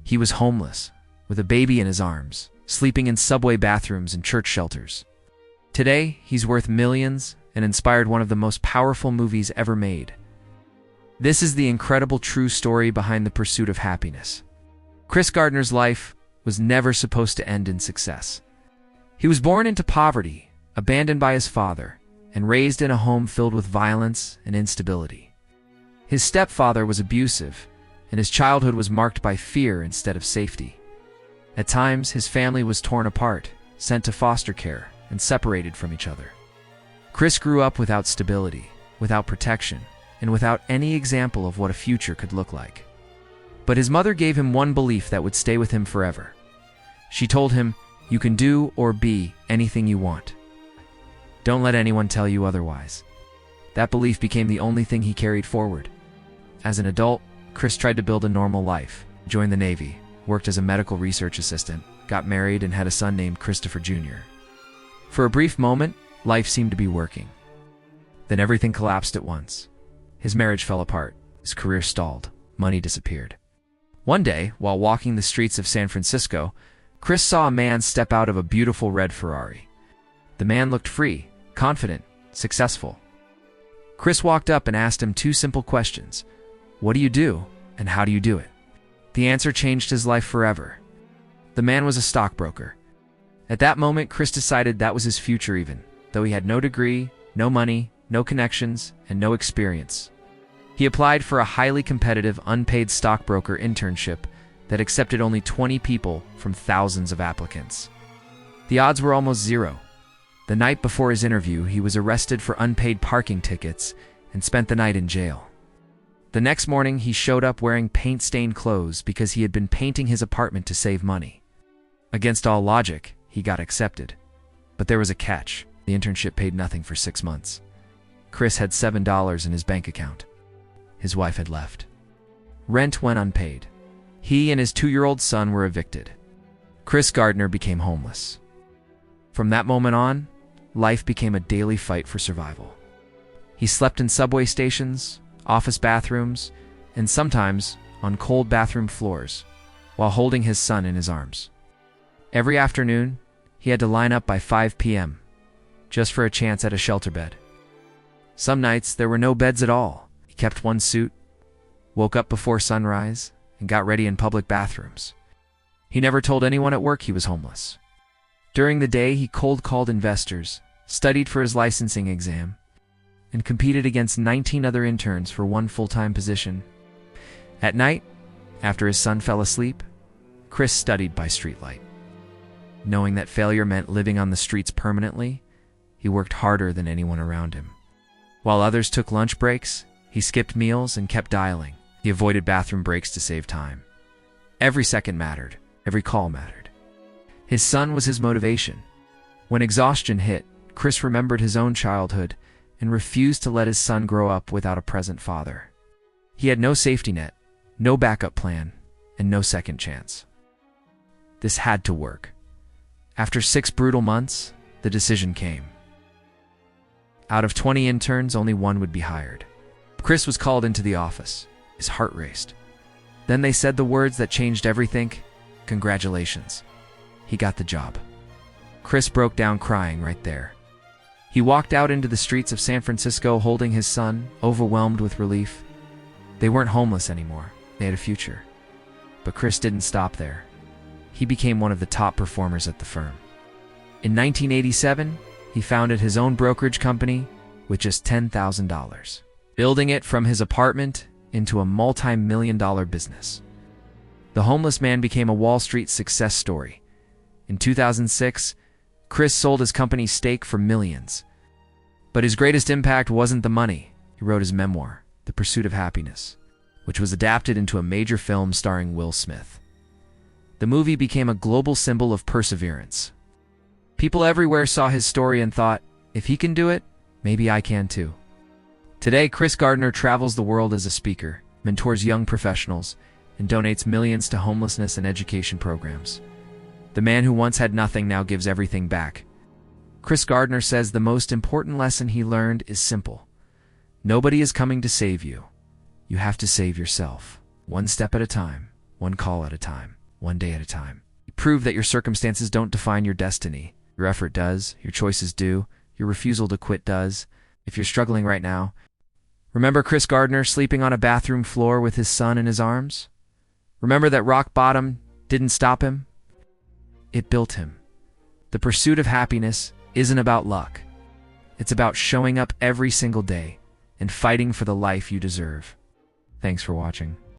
He was homeless, with a baby in his arms, sleeping in subway bathrooms and church shelters. Today, he's worth millions and inspired one of the most powerful movies ever made. This is the incredible true story behind the pursuit of happiness. Chris Gardner's life was never supposed to end in success. He was born into poverty, abandoned by his father, and raised in a home filled with violence and instability. His stepfather was abusive, and his childhood was marked by fear instead of safety. At times, his family was torn apart, sent to foster care, and separated from each other. Chris grew up without stability, without protection, and without any example of what a future could look like. But his mother gave him one belief that would stay with him forever. She told him, "You can do or be anything you want. Don't let anyone tell you otherwise." That belief became the only thing he carried forward. As an adult, Chris tried to build a normal life, joined the Navy, worked as a medical research assistant, got married, and had a son named Christopher Jr. For a brief moment, life seemed to be working. Then everything collapsed at once. His marriage fell apart, his career stalled, money disappeared. One day, while walking the streets of San Francisco, Chris saw a man step out of a beautiful red Ferrari. The man looked free, confident, successful. Chris walked up and asked him two simple questions. What do you do, and how do you do it? The answer changed his life forever. The man was a stockbroker. At that moment, Chris decided that was his future even, though he had no degree, no money, no connections, and no experience. He applied for a highly competitive, unpaid stockbroker internship that accepted only 20 people from thousands of applicants. The odds were almost zero. The night before his interview, he was arrested for unpaid parking tickets and spent the night in jail. The next morning, he showed up wearing paint-stained clothes because he had been painting his apartment to save money. Against all logic, he got accepted. But there was a catch. The internship paid nothing for 6 months. Chris had $7 in his bank account. His wife had left. Rent went unpaid. He and his 2-year-old son were evicted. Chris Gardner became homeless. From that moment on, life became a daily fight for survival. He slept in subway stations, office bathrooms, and sometimes on cold bathroom floors, while holding his son in his arms. Every afternoon, he had to line up by 5 p.m., just for a chance at a shelter bed. Some nights, there were no beds at all. He kept one suit, woke up before sunrise, and got ready in public bathrooms. He never told anyone at work he was homeless. During the day, he cold-called investors, studied for his licensing exam, and competed against 19 other interns for one full-time position. At night, after his son fell asleep, Chris studied by streetlight. Knowing that failure meant living on the streets permanently, he worked harder than anyone around him. While others took lunch breaks, he skipped meals and kept dialing. He avoided bathroom breaks to save time. Every second mattered. Every call mattered. His son was his motivation. When exhaustion hit, Chris remembered his own childhood and refused to let his son grow up without a present father. He had no safety net, no backup plan, and no second chance. This had to work. After 6 brutal months, the decision came. Out of 20 interns, only one would be hired. Chris was called into the office. His heart raced. Then they said the words that changed everything. Congratulations. He got the job. Chris broke down crying right there. He walked out into the streets of San Francisco holding his son, overwhelmed with relief. They weren't homeless anymore. They had a future. But Chris didn't stop there. He became one of the top performers at the firm. In 1987, he founded his own brokerage company with just $10,000, building it from his apartment into a multi-million-dollar business. The homeless man became a Wall Street success story. In 2006, Chris sold his company's stake for millions. But his greatest impact wasn't the money. He wrote his memoir, The Pursuit of Happiness, which was adapted into a major film starring Will Smith. The movie became a global symbol of perseverance. People everywhere saw his story and thought, if he can do it, maybe I can too. Today, Chris Gardner travels the world as a speaker, mentors young professionals, and donates millions to homelessness and education programs. The man who once had nothing now gives everything back. Chris Gardner says the most important lesson he learned is simple. Nobody is coming to save you. You have to save yourself, one step at a time. one call at a time, one day at a time. Prove that your circumstances don't define your destiny. Your effort does, your choices do, your refusal to quit does. If you're struggling right now, remember Chris Gardner sleeping on a bathroom floor with his son in his arms? Remember that rock bottom didn't stop him? It built him. The pursuit of happiness isn't about luck. It's about showing up every single day and fighting for the life you deserve. Thanks for watching.